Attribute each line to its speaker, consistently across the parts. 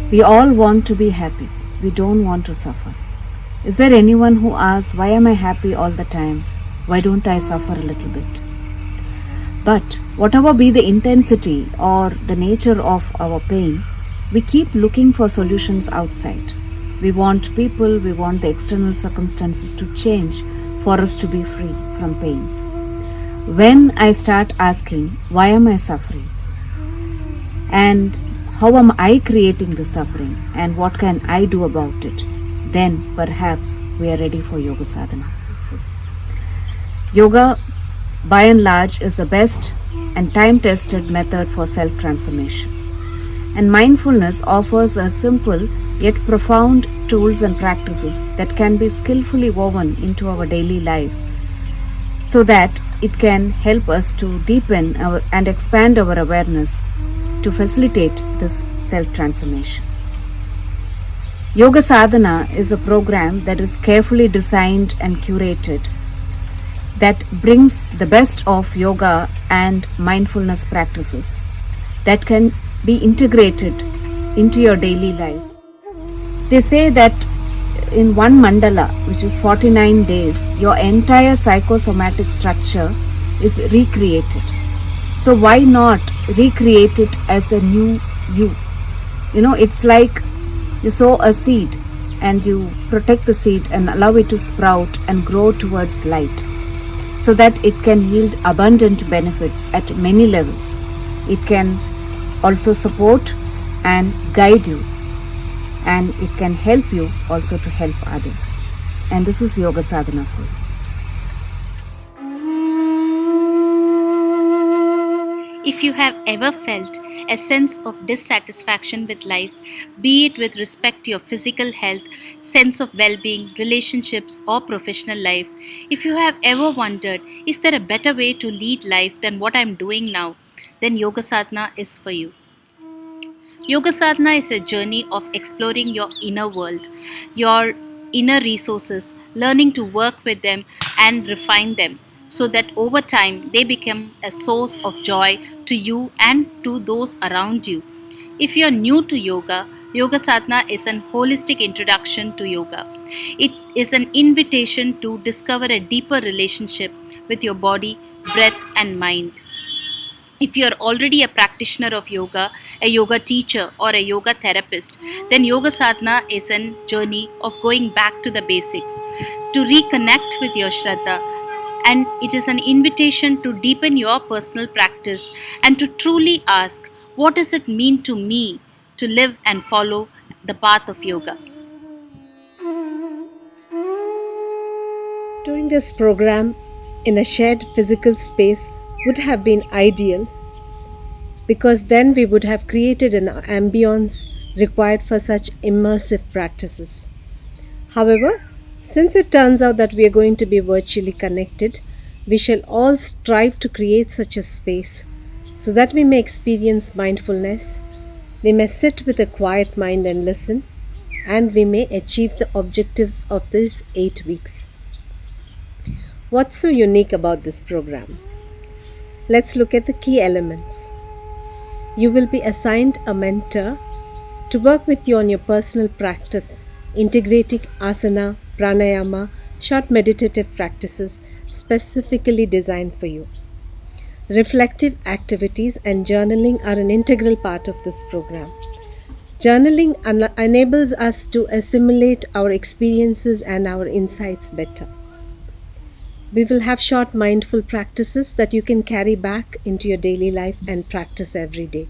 Speaker 1: We all want to be happy. We don't want to suffer. Is there anyone who asks, why am I happy all the time? Why don't I suffer a little bit? But whatever be the intensity or the nature of our pain, we keep looking for solutions outside. We want people, we want the external circumstances to change for us to be free from pain. When I start asking, why am I suffering? And how am I creating the suffering? And what can I do about it? Then perhaps we are ready for yoga sadhana. Yoga, by and large, is the best and time tested method for self transformation. And mindfulness offers a simple yet profound tools and practices that can be skillfully woven into our daily life so that it can help us to deepen our and expand our awareness to facilitate this self transformation. Yoga Sadhana is a program that is carefully designed and curated that brings the best of yoga and mindfulness practices that can be integrated into your daily life. They say that in one mandala, which is 49 days, your entire psychosomatic structure is recreated. So why not recreate it as a new you? It's like you sow a seed and you protect the seed and allow it to sprout and grow towards light so that it can yield abundant benefits at many levels. It can also support and guide you, and it can help you also to help others. And this is Yoga Sadhana for you.
Speaker 2: If you have ever felt a sense of dissatisfaction with life, be it with respect to your physical health, sense of well-being, relationships, or professional life, if you have ever wondered, is there a better way to lead life than what I'm doing now, then Yoga Sadhana is for you. Yoga Sadhana is a journey of exploring your inner world, your inner resources, learning to work with them and refine them so that over time they become a source of joy to you and to those around you. If you are new to yoga, Yoga Sadhana is an holistic introduction to yoga. It is an invitation to discover a deeper relationship with your body, breath, and mind. If you are already a practitioner of yoga, a yoga teacher, or a yoga therapist, then Yoga Sadhana is a journey of going back to the basics, to reconnect with your Shraddha, and it is an invitation to deepen your personal practice and to truly ask, what does it mean to me to live and follow the path of yoga?
Speaker 3: Doing this program in a shared physical space would have been ideal because then we would have created an ambience required for such immersive practices. However, since it turns out that we are going to be virtually connected, we shall all strive to create such a space so that we may experience mindfulness, we may sit with a quiet mind and listen, and we may achieve the objectives of these 8 weeks. What's so unique about this program? Let's look at the key elements. You will be assigned a mentor to work with you on your personal practice, integrating asana, pranayama, short meditative practices specifically designed for you. Reflective activities and journaling are an integral part of this program. Journaling enables us to assimilate our experiences and our insights better. We will have short mindful practices that you can carry back into your daily life and practice every day.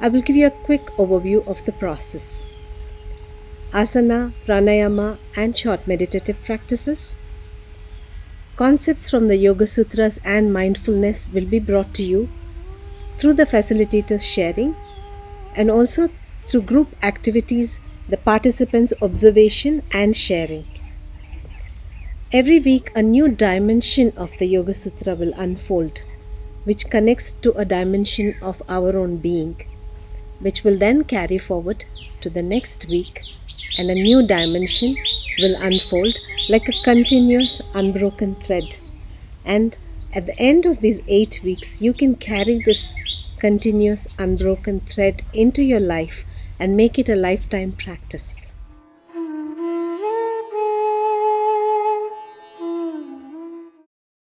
Speaker 3: I will give you a quick overview of the process. Asana, pranayama, and short meditative practices. Concepts from the Yoga Sutras and mindfulness will be brought to you through the facilitators sharing and also through group activities, the participants' observation and sharing. Every week, a new dimension of the Yoga Sutra will unfold, which connects to a dimension of our own being, which will then carry forward to the next week, and a new dimension will unfold like a continuous, unbroken thread. And at the end of these 8 weeks, you can carry this continuous, unbroken thread into your life and make it a lifetime practice.